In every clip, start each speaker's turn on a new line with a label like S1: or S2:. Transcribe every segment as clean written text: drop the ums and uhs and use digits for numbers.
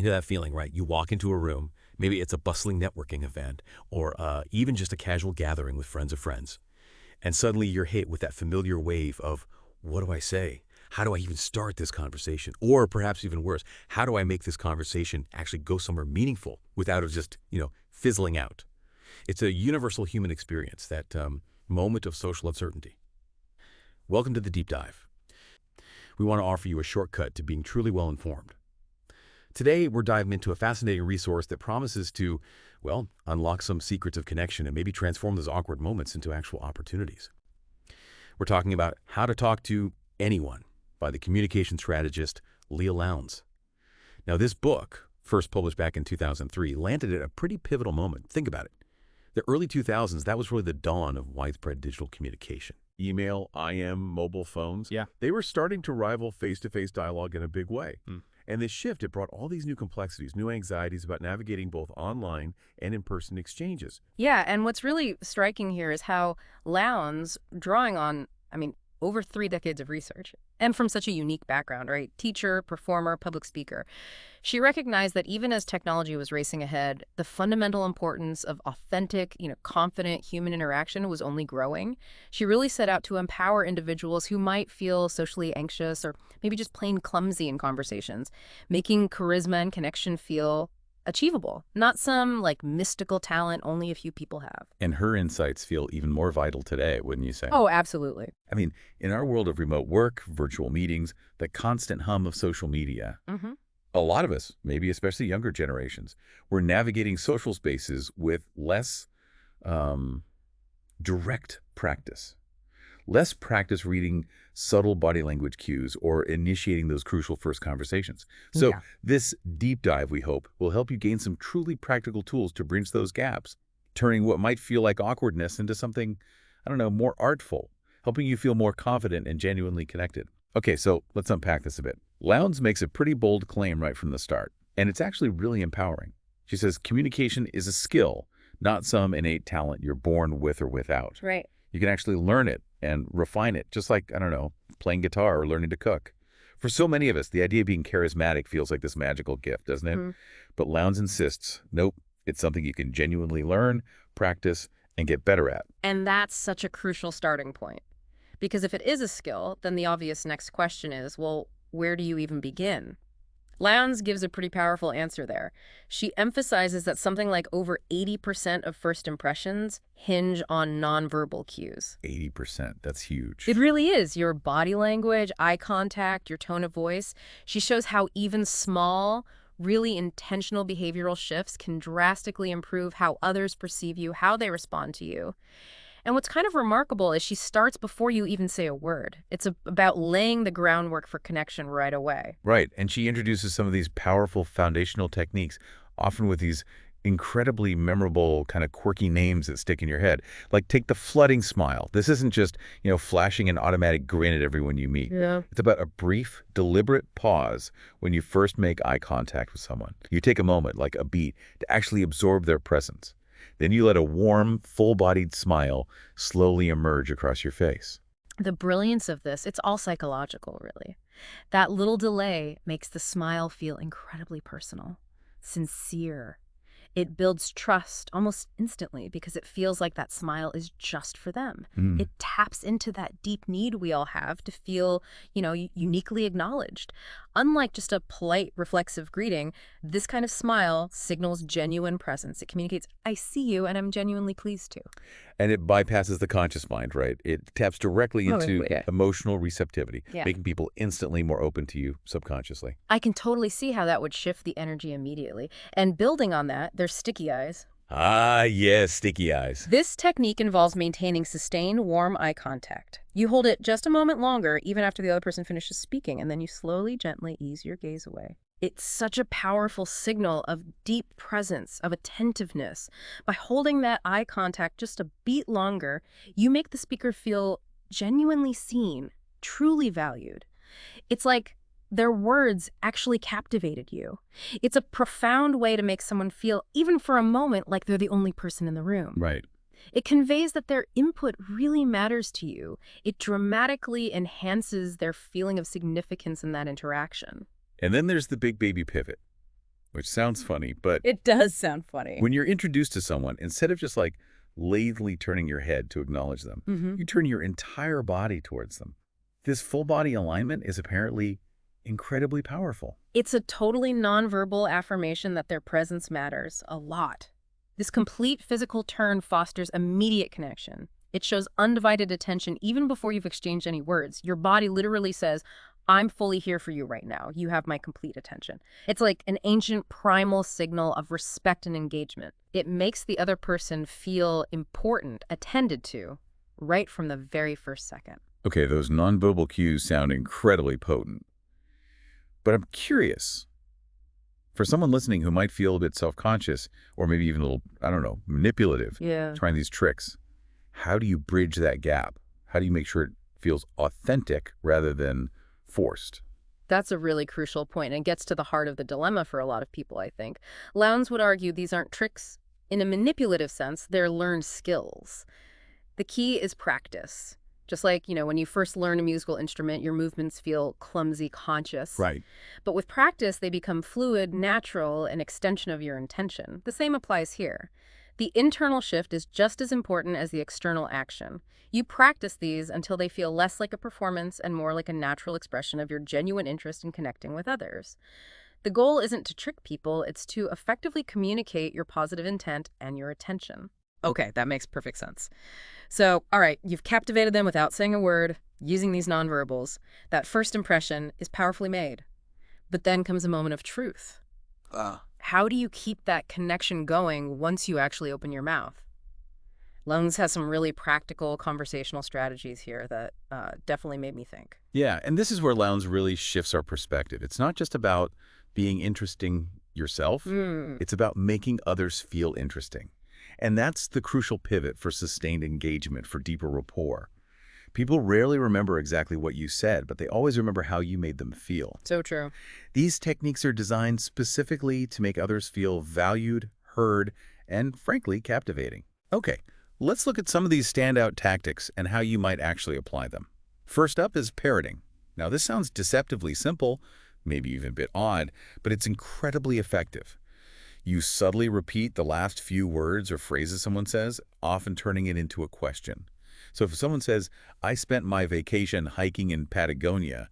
S1: You know that feeling, right? You walk into a room, maybe it's a bustling networking event, or even just a casual gathering with friends of friends. And suddenly you're hit with that familiar wave of, what do I say? How do I even start this conversation? Or perhaps even worse, how do I make this conversation actually go somewhere meaningful without it just, fizzling out? It's a universal human experience, that moment of social uncertainty. Welcome to the Deep Dive. We want to offer you a shortcut to being truly well-informed. Today, we're diving into a fascinating resource that promises to, unlock some secrets of connection and maybe transform those awkward moments into actual opportunities. We're talking about How to Talk to Anyone by the communication strategist Leil Lowndes. Now, this book, first published back in 2003, landed at a pretty pivotal moment. Think about it. The early 2000s, that was really the dawn of widespread digital communication. Email, IM, mobile phones, they were starting to rival face-to-face dialogue in a big way. And this shift, it brought all these new complexities, new anxieties about navigating both online and in-person exchanges.
S2: Yeah, and what's really striking here is how Lowndes, drawing on, over 3 decades of research, and from such a unique background, right? Teacher, performer, public speaker. She recognized that even as technology was racing ahead, the fundamental importance of authentic, confident human interaction was only growing. She really set out to empower individuals who might feel socially anxious or maybe just plain clumsy in conversations, making charisma and connection feel achievable, not some mystical talent only a few people have.
S3: And her insights feel even more vital today, wouldn't you say?
S2: Oh, absolutely.
S3: In our world of remote work, virtual meetings, the constant hum of social media, a lot of us, maybe especially younger generations, we're navigating social spaces with less direct practice. Less practice reading subtle body language cues or initiating those crucial first conversations. So this deep dive, we hope, will help you gain some truly practical tools to bridge those gaps, turning what might feel like awkwardness into something, more artful, helping you feel more confident and genuinely connected. Okay, so let's unpack this a bit. Lowndes makes a pretty bold claim right from the start, and it's actually really empowering. She says communication is a skill, not some innate talent you're born with or without.
S2: Right.
S3: You can actually learn it and refine it, just like, playing guitar or learning to cook. For so many of us, the idea of being charismatic feels like this magical gift, doesn't it? But Lowndes insists, nope, it's something you can genuinely learn, practice, and get better at.
S2: And that's such a crucial starting point. Because if it is a skill, then the obvious next question is, where do you even begin? Lowndes gives a pretty powerful answer there. She emphasizes that something like over 80% of first impressions hinge on nonverbal cues.
S3: 80%, that's huge.
S2: It really is. Your body language, eye contact, your tone of voice. She shows how even small, really intentional behavioral shifts can drastically improve how others perceive you, how they respond to you. And what's kind of remarkable is she starts before you even say a word. It's about laying the groundwork for connection right away.
S3: Right, and she introduces some of these powerful foundational techniques, often with these incredibly memorable kind of quirky names that stick in your head. Like take the flooding smile. This isn't just, flashing an automatic grin at everyone you meet.
S2: Yeah.
S3: It's about a brief, deliberate pause when you first make eye contact with someone. You take a moment, like a beat, to actually absorb their presence. Then you let a warm, full-bodied smile slowly emerge across your face.
S2: The brilliance of this, it's all psychological, really. That little delay makes the smile feel incredibly personal, sincere. It builds trust almost instantly because it feels like that smile is just for them. It taps into that deep need we all have to feel, uniquely acknowledged. Unlike just a polite, reflexive greeting, this kind of smile signals genuine presence. It communicates, I see you and I'm genuinely pleased to.
S3: And it bypasses the conscious mind, right? It taps directly into emotional receptivity, making people instantly more open to you subconsciously.
S2: I can totally see how that would shift the energy immediately. And building on that, there's sticky eyes.
S3: Ah, yes, sticky eyes.
S2: This technique involves maintaining sustained, warm eye contact. You hold it just a moment longer, even after the other person finishes speaking, and then you slowly, gently ease your gaze away. It's such a powerful signal of deep presence, of attentiveness. By holding that eye contact just a beat longer, you make the speaker feel genuinely seen, truly valued. It's like their words actually captivated you. It's a profound way to make someone feel, even for a moment, like they're the only person in the room.
S3: Right.
S2: It conveys that their input really matters to you. It dramatically enhances their feeling of significance in that interaction.
S3: And then there's the big baby pivot. which sounds funny, but
S2: It does sound funny.
S3: when you're introduced to someone, instead of just like lazily turning your head to acknowledge them, you turn your entire body towards them. This full body alignment is apparently incredibly powerful.
S2: It's a totally nonverbal affirmation that their presence matters a lot. This complete physical turn fosters immediate connection. It shows undivided attention even before you've exchanged any words. Your body literally says, I'm fully here for you right now. You have my complete attention. It's like an ancient primal signal of respect and engagement. It makes the other person feel important, attended to, right from the very first second.
S3: Okay, those nonverbal cues sound incredibly potent. But I'm curious, for someone listening who might feel a bit self-conscious or maybe even a little, I don't know, manipulative, trying these tricks, how do you bridge that gap? How do you make sure it feels authentic rather than forced?
S2: That's a really crucial point and gets to the heart of the dilemma for a lot of people, I think. Lowndes would argue these aren't tricks in a manipulative sense, they're learned skills. The key is practice. Just like, when you first learn a musical instrument, your movements feel clumsy, conscious.
S3: Right.
S2: But with practice, they become fluid, natural, an extension of your intention. The same applies here. The internal shift is just as important as the external action. You practice these until they feel less like a performance and more like a natural expression of your genuine interest in connecting with others. The goal isn't to trick people, it's to effectively communicate your positive intent and your attention. Okay, that makes perfect sense. So, all right, you've captivated them without saying a word, using these nonverbals. That first impression is powerfully made. But then comes a moment of truth. How do you keep that connection going once you actually open your mouth? Lowndes has some really practical conversational strategies here that definitely made me think.
S3: Yeah, and this is where Lowndes really shifts our perspective. It's not just about being interesting yourself. It's about making others feel interesting. And that's the crucial pivot for sustained engagement, for deeper rapport. People rarely remember exactly what you said, but they always remember how you made them feel.
S2: So true.
S3: These techniques are designed specifically to make others feel valued, heard, and frankly, captivating. Okay, let's look at some of these standout tactics and how you might actually apply them. First up is parroting. Now, this sounds deceptively simple, maybe even a bit odd, but it's incredibly effective. You subtly repeat the last few words or phrases someone says, often turning it into a question. So if someone says, I spent my vacation hiking in Patagonia,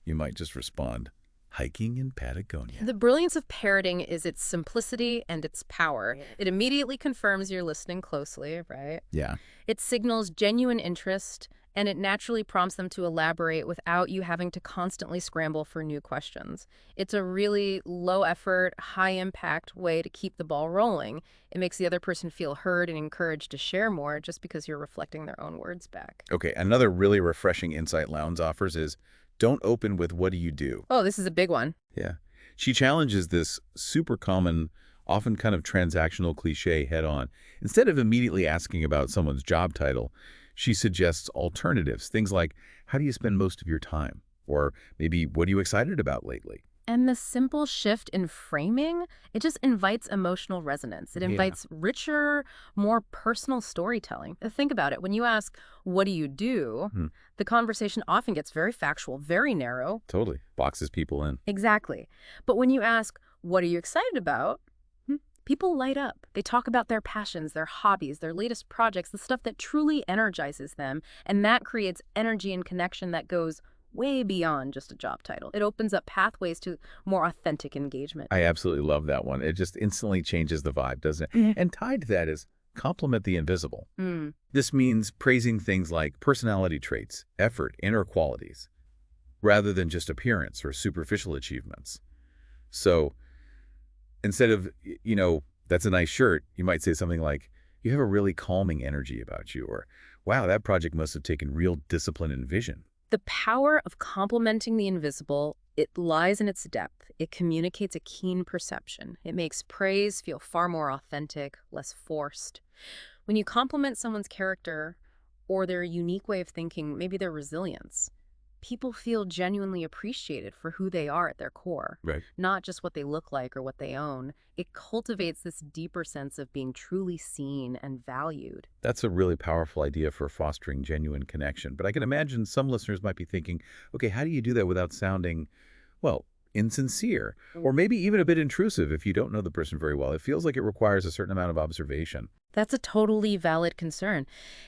S3: you might just respond, hiking in Patagonia.
S2: The brilliance of parroting is its simplicity and its power. It immediately confirms you're listening closely, right?
S3: Yeah.
S2: It signals genuine interest, and it naturally prompts them to elaborate without you having to constantly scramble for new questions. It's a really low-effort, high-impact way to keep the ball rolling. It makes the other person feel heard and encouraged to share more just because you're reflecting their own words back.
S3: Okay, another really refreshing insight Lowndes offers is, don't open with, what do you do?
S2: Oh, this is a big one.
S3: Yeah. She challenges this super common, often kind of transactional cliche head-on. Instead of immediately asking about someone's job title, she suggests alternatives, things like, how do you spend most of your time? Or maybe, what are you excited about lately?
S2: And the simple shift in framing, it just invites emotional resonance. It invites richer, more personal storytelling. Think about it. When you ask, what do you do? The conversation often gets very factual, very narrow.
S3: Totally. Boxes people in.
S2: Exactly. But when you ask, what are you excited about? People light up. They talk about their passions, their hobbies, their latest projects, the stuff that truly energizes them. And that creates energy and connection that goes way beyond just a job title. It opens up pathways to more authentic engagement.
S3: I absolutely love that one. It just instantly changes the vibe, doesn't it? And tied to that is compliment the invisible. This means praising things like personality traits, effort, inner qualities, rather than just appearance or superficial achievements. So instead of, that's a nice shirt, you might say something like, you have a really calming energy about you, or, wow, that project must have taken real discipline and vision.
S2: The power of complimenting the invisible, it lies in its depth. It communicates a keen perception. It makes praise feel far more authentic, less forced. When you compliment someone's character or their unique way of thinking, maybe their resilience, people feel genuinely appreciated for who they are at their core, not just what they look like or what they own. It cultivates this deeper sense of being truly seen and valued.
S3: That's a really powerful idea for fostering genuine connection. But I can imagine some listeners might be thinking, okay, how do you do that without sounding, well, insincere, or maybe even a bit intrusive if you don't know the person very well. It feels like it requires a certain amount of observation.
S2: That's a totally valid concern.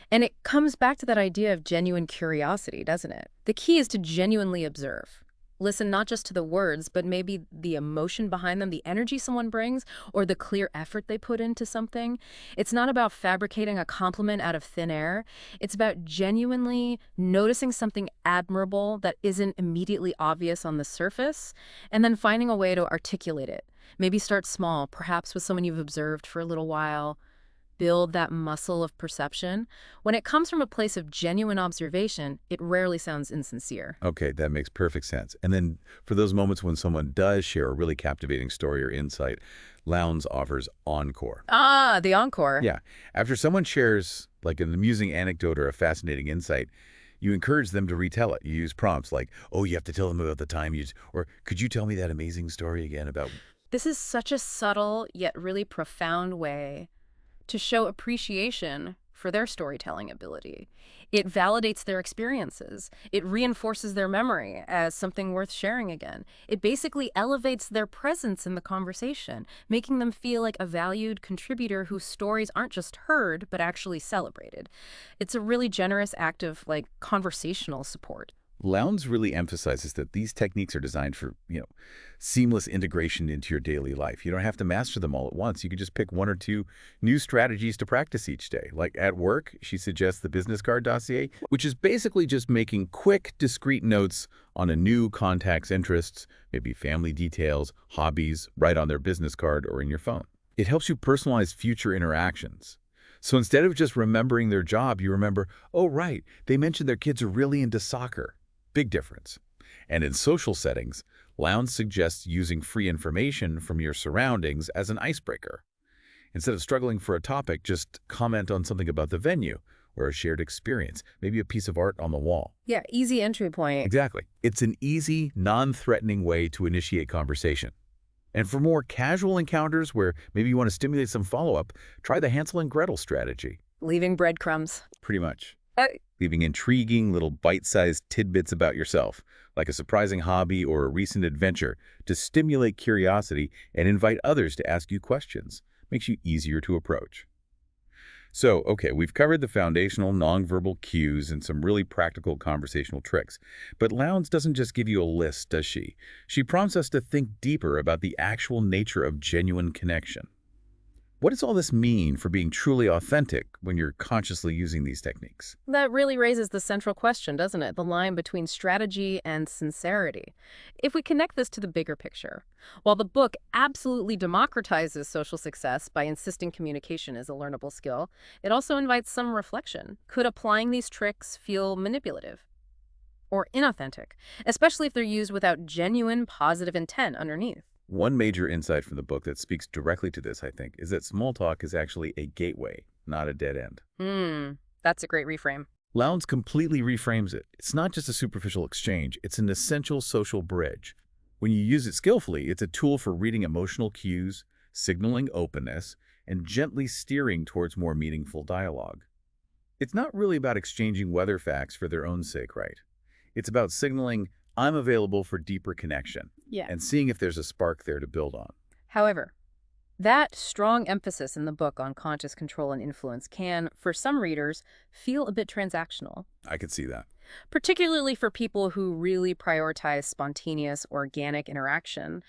S2: And it comes back to that idea of genuine curiosity, doesn't it? The key is to genuinely observe. Listen not just to the words, but maybe the emotion behind them, the energy someone brings, or the clear effort they put into something. It's not about fabricating a compliment out of thin air. It's about genuinely noticing something admirable that isn't immediately obvious on the surface, and then finding a way to articulate it. Maybe start small, perhaps with someone you've observed for a little while. Build that muscle of perception. When it comes from a place of genuine observation, it rarely sounds insincere.
S3: Okay, that makes perfect sense. And then for those moments when someone does share a really captivating story or insight, Lowndes offers encore.
S2: Ah, the encore.
S3: Yeah. After someone shares like an amusing anecdote or a fascinating insight, you encourage them to retell it. You use prompts like, oh, you have to tell them about the time you, or could you tell me that amazing story again about...
S2: This is such a subtle yet really profound way to show appreciation for their storytelling ability. It validates their experiences. It reinforces their memory as something worth sharing again. It basically elevates their presence in the conversation, making them feel like a valued contributor whose stories aren't just heard, but actually celebrated. It's a really generous act of, like, conversational support.
S3: Lowndes really emphasizes that these techniques are designed for, seamless integration into your daily life. You don't have to master them all at once. You can just pick one or two new strategies to practice each day. Like at work, she suggests the business card dossier, which is basically just making quick, discrete notes on a new contact's interests, maybe family details, hobbies, right on their business card or in your phone. It helps you personalize future interactions. So instead of just remembering their job, you remember, oh, right, they mentioned their kids are really into soccer. Big difference. And in social settings, Lowndes suggests using free information from your surroundings as an icebreaker. Instead of struggling for a topic, just comment on something about the venue or a shared experience, maybe a piece of art on the wall.
S2: Yeah, easy entry point.
S3: Exactly. It's an easy, non-threatening way to initiate conversation. And for more casual encounters where maybe you want to stimulate some follow-up, try the Hansel and Gretel strategy.
S2: Leaving breadcrumbs.
S3: Pretty much.
S2: Uh,
S3: Leaving intriguing little bite-sized tidbits about yourself, like a surprising hobby or a recent adventure, to stimulate curiosity and invite others to ask you questions. Makes you easier to approach. So, okay, we've covered the foundational nonverbal cues and some really practical conversational tricks. But Lowndes doesn't just give you a list, does she? She prompts us to think deeper about the actual nature of genuine connection. What does all this mean for being truly authentic when you're consciously using these techniques?
S2: That really raises the central question, doesn't it? The line between strategy and sincerity. If we connect this to the bigger picture, while the book absolutely democratizes social success by insisting communication is a learnable skill, it also invites some reflection. Could applying these tricks feel manipulative or inauthentic, especially if they're used without genuine positive intent underneath?
S3: One major insight from the book that speaks directly to this, I think, is that small talk is actually a gateway, not a dead end.
S2: That's a great reframe.
S3: Lowndes completely reframes it. It's not just a superficial exchange, it's an essential social bridge. When you use it skillfully, it's a tool for reading emotional cues, signaling openness, and gently steering towards more meaningful dialogue. It's not really about exchanging weather facts for their own sake, right? It's about signaling, I'm available for deeper connection.
S2: Yeah.
S3: And seeing if there's a spark there to build on.
S2: However, that strong emphasis in the book on conscious control and influence can, for some readers, feel a bit transactional.
S3: I could see that.
S2: Particularly for people who really prioritize spontaneous, organic interaction.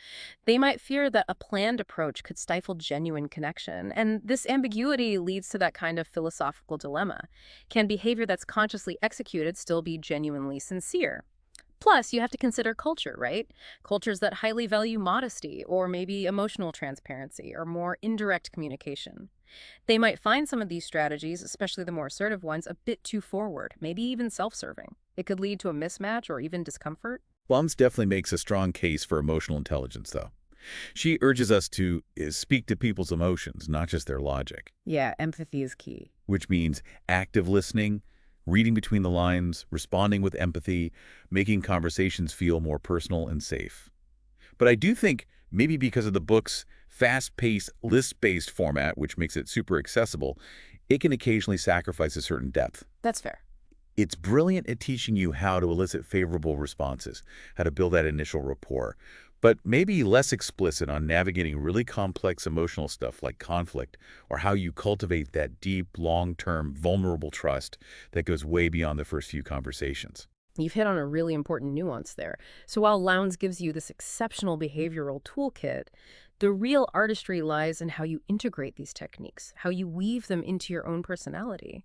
S2: They might fear that a planned approach could stifle genuine connection. And this ambiguity leads to that kind of philosophical dilemma. Can behavior that's consciously executed still be genuinely sincere? Plus, you have to consider culture, right? Cultures that highly value modesty or maybe emotional transparency or more indirect communication. They might find some of these strategies, especially the more assertive ones, a bit too forward, maybe even self-serving. It could lead to a mismatch or even discomfort.
S3: Lowndes definitely makes a strong case for emotional intelligence, though. She urges us to speak to people's emotions, not just their logic.
S2: Yeah, empathy is key.
S3: Which means active listening, reading between the lines, responding with empathy, making conversations feel more personal and safe. But I do think, maybe because of the book's fast-paced, list-based format, which makes it super accessible, it can occasionally sacrifice a certain depth.
S2: That's fair.
S3: It's brilliant at teaching you how to elicit favorable responses, how to build that initial rapport. but maybe less explicit on navigating really complex emotional stuff like conflict or how you cultivate that deep, long-term, vulnerable trust that goes way beyond the first few conversations.
S2: You've hit on a really important nuance there. So while Lowndes gives you this exceptional behavioral toolkit, the real artistry lies in how you integrate these techniques, how you weave them into your own personality.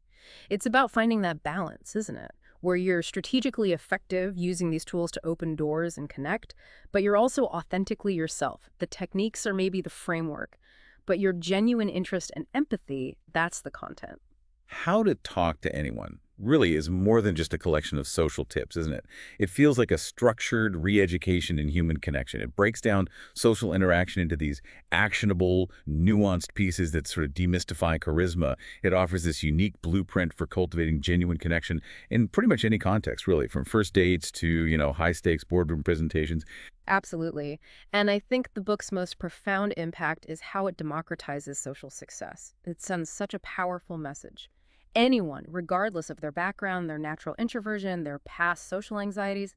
S2: It's about finding that balance, isn't it? Where you're strategically effective using these tools to open doors and connect, but you're also authentically yourself. The techniques are maybe the framework, but your genuine interest and empathy, that's the content.
S3: How to talk to anyone really is more than just a collection of social tips, isn't it? It feels like a structured re-education in human connection. It breaks down social interaction into these actionable, nuanced pieces that sort of demystify charisma. It offers this unique blueprint for cultivating genuine connection in pretty much any context, really, from first dates to, high-stakes boardroom presentations.
S2: Absolutely. And I think the book's most profound impact is how it democratizes social success. It sends such a powerful message. Anyone, regardless of their background, their natural introversion, their past social anxieties,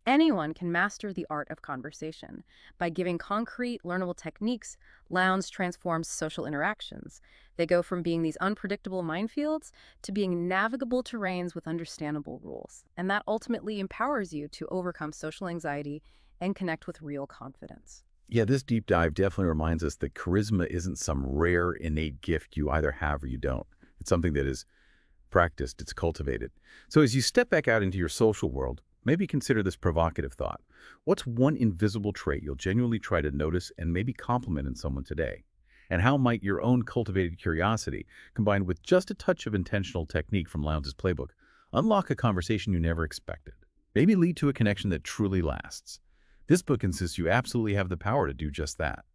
S2: anyone can master the art of conversation. By giving concrete, learnable techniques, Lowndes transforms social interactions. They go from being these unpredictable minefields to being navigable terrains with understandable rules. And that ultimately empowers you to overcome social anxiety and connect with real confidence.
S3: Yeah, this deep dive definitely reminds us that charisma isn't some rare, innate gift you either have or you don't. It's something that is practiced, it's cultivated. So as you step back out into your social world, maybe consider this provocative thought. What's one invisible trait you'll genuinely try to notice and maybe compliment in someone today? And how might your own cultivated curiosity, combined with just a touch of intentional technique from Lowndes' playbook, unlock a conversation you never expected? Maybe lead to a connection that truly lasts. This book insists you absolutely have the power to do just that.